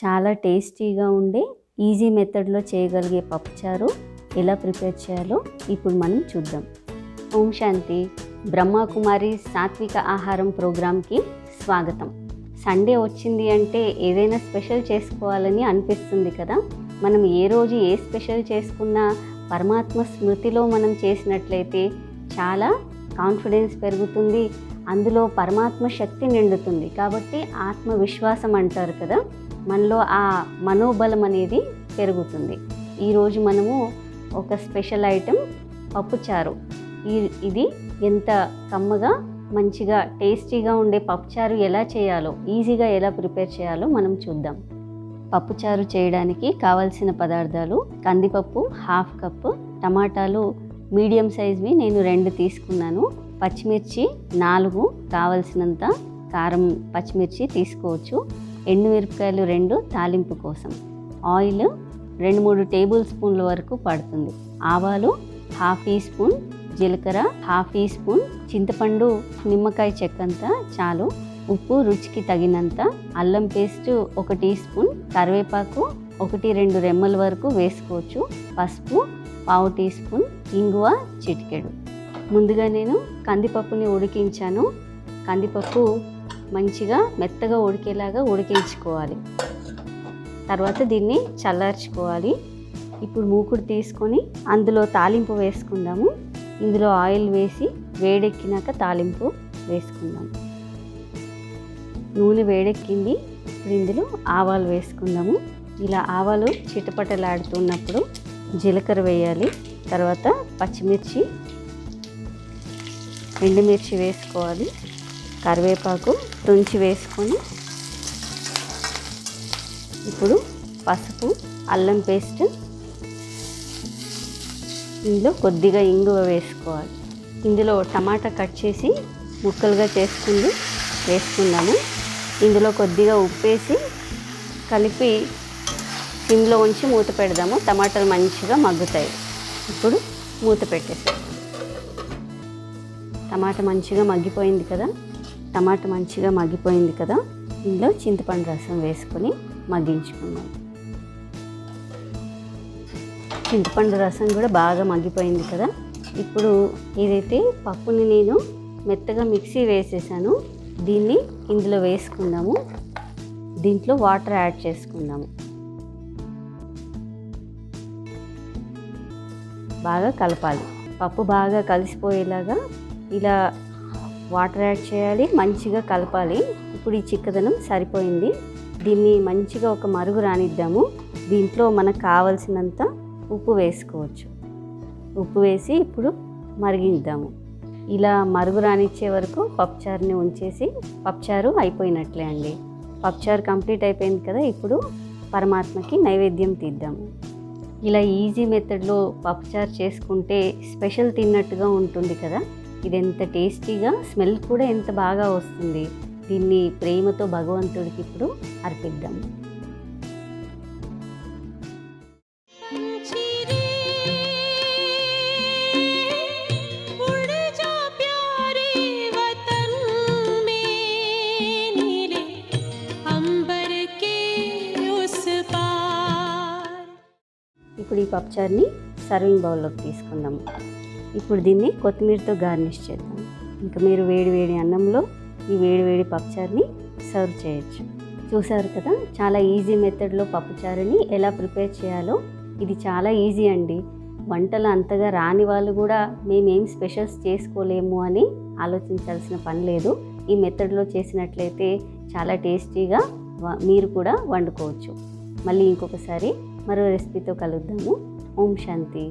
చాలా టేస్టీగా ఉండే ఈజీ మెథడ్లో చేయగలిగే పప్పుచారు ఎలా ప్రిపేర్ చేయాలో ఇప్పుడు మనం చూద్దాం. ఓం శాంతి. బ్రహ్మకుమారి సాత్విక ఆహారం ప్రోగ్రామ్కి స్వాగతం. సండే వచ్చింది అంటే ఏదైనా స్పెషల్ చేసుకోవాలని అనిపిస్తుంది కదా. మనం ఏ రోజు ఏ స్పెషల్ చేసుకున్నా పరమాత్మ స్మృతిలో మనం చేసినట్లయితే చాలా కాన్ఫిడెన్స్ పెరుగుతుంది, అందులో పరమాత్మ శక్తి నిండుతుంది. కాబట్టి ఆత్మవిశ్వాసం అంటారు కదా, మనలో ఆ మనోబలం అనేది పెరుగుతుంది. ఈరోజు మనము ఒక స్పెషల్ ఐటెం పప్పుచారు. ఇది ఎంత కమ్మగా మంచిగా టేస్టీగా ఉండే పప్పుచారు ఎలా చేయాలో, ఈజీగా ఎలా ప్రిపేర్ చేయాలో మనం చూద్దాం. పప్పుచారు చేయడానికి కావాల్సిన పదార్థాలు: కందిపప్పు 1/2 కప్పు, టమాటాలు మీడియం సైజ్వి నేను 2 తీసుకున్నాను, పచ్చిమిర్చి 4, కావలసినంత కారం పచ్చిమిర్చి తీసుకోవచ్చు, ఎండుమిరపకాయలు 2 తాలింపు కోసం, ఆయిల్ 2-3 టేబుల్ స్పూన్ల వరకు పడుతుంది, ఆవాలు 1/2 టీ స్పూన్, జీలకర్ర 1/2 టీ స్పూన్, చింతపండు నిమ్మకాయ చెక్కంత చాలు, ఉప్పు రుచికి తగినంత, అల్లం పేస్ట్ 1 టీ స్పూన్, కరివేపాకు 1-2 రెమ్మల వరకు వేసుకోవచ్చు, పసుపు 1/2 టీ స్పూన్, ఇంగువ చిటికెడు. ముందుగా నేను కందిపప్పుని ఉడికించాను. కందిపప్పు మంచిగా మెత్తగా ఉడికేలాగా ఉడికించుకోవాలి. తర్వాత దీన్ని చల్లార్చుకోవాలి. ఇప్పుడు మూకుడు తీసుకొని అందులో తాలింపు వేసుకుందాము. ఇందులో ఆయిల్ వేసి వేడెక్కినాక తాలింపు వేసుకుందాము. నూనె వేడెక్కింది. ఇప్పుడు ఇందులో ఆవాలు వేసుకుందాము. ఇలా ఆవాలు చిటపటలాడుతున్నప్పుడు జీలకర్ర వేయాలి. తర్వాత పచ్చిమిర్చి, ఎండుమిర్చి వేసుకోవాలి, కరివేపాకు తుంచి వేసుకొని, ఇప్పుడు పసుపు, అల్లం పేస్ట్, ఇందులో కొద్దిగా ఇంగువ వేసుకోవాలి. ఇందులో టమాటా కట్ చేసి ముక్కలుగా చేసుకుంది వేసుకుందాము. ఇందులో కొద్దిగా ఉప్పేసి కలిపి సిమ్లో ఉంచి మూత పెడదాము. టమాటాలు మంచిగా మగ్గుతాయి. ఇప్పుడు మూత పెట్టేసాం. టమాటా మంచిగా మగ్గిపోయింది కదా. ఇందులో చింతపండు రసం వేసుకొని మగ్గించుకున్నాం. చింతపండు రసం కూడా బాగా మగ్గిపోయింది కదా. ఇప్పుడు ఏదైతే పప్పుని నేను మెత్తగా మిక్సీ వేసేసాను, దీన్ని ఇందులో వేసుకుందాము. దీంట్లో వాటర్ యాడ్ చేసుకుందాము. బాగా కలపాలి. పప్పు బాగా కలిసిపోయేలాగా ఇలా వాటర్ యాడ్ చేయాలి, మంచిగా కలపాలి. ఇప్పుడు ఈ చిక్కదనం సరిపోయింది. దీన్ని మంచిగా ఒక మరుగు రానిద్దాము. దీంట్లో మనకు కావలసినంత ఉప్పు వేసుకోవచ్చు. ఉప్పు వేసి ఇప్పుడు మరిగిద్దాము. ఇలా మరుగు రానిచ్చే వరకు పప్పుచారుని ఉంచేసి పప్పుచారు అయిపోయినట్లే అండి. పప్పుచారు కంప్లీట్ అయిపోయింది కదా. ఇప్పుడు పరమాత్మకి నైవేద్యం తీద్దాము. ఇలా ఈజీ మెథడ్లో పప్పుచారు చేసుకుంటే స్పెషల్ తిన్నట్టుగా ఉంటుంది కదా. ఇది ఎంత టేస్టీగా, స్మెల్ కూడా ఎంత బాగా వస్తుంది. దీన్ని ప్రేమతో భగవంతుడికి ఇప్పుడు అర్పిద్దాం. ఇప్పుడు ఈ పప్పుచారుని సర్వింగ్ బౌల్లోకి తీసుకుందాము. ఇప్పుడు దీన్ని కొత్తిమీరతో గార్నిష్ చేద్దాం. ఇంకా మీరు వేడి అన్నంలో ఈ వేడి పప్పుచారుని సర్వ్ చేయొచ్చు. చూసారు కదా, చాలా ఈజీ మెథడ్లో పప్పుచారుని ఎలా ప్రిపేర్ చేయాలో. ఇది చాలా ఈజీ అండి. వంటలు అంతగా రాని వాళ్ళు కూడా మేమేం స్పెషల్స్ చేసుకోలేము అని ఆలోచించాల్సిన పని లేదు. ఈ మెథడ్లో చేసినట్లయితే చాలా టేస్టీగా మీరు కూడా వండుకోవచ్చు. మళ్ళీ ఇంకొకసారి మరో రెసిపీతో కలుద్దాము. ఓం శాంతి.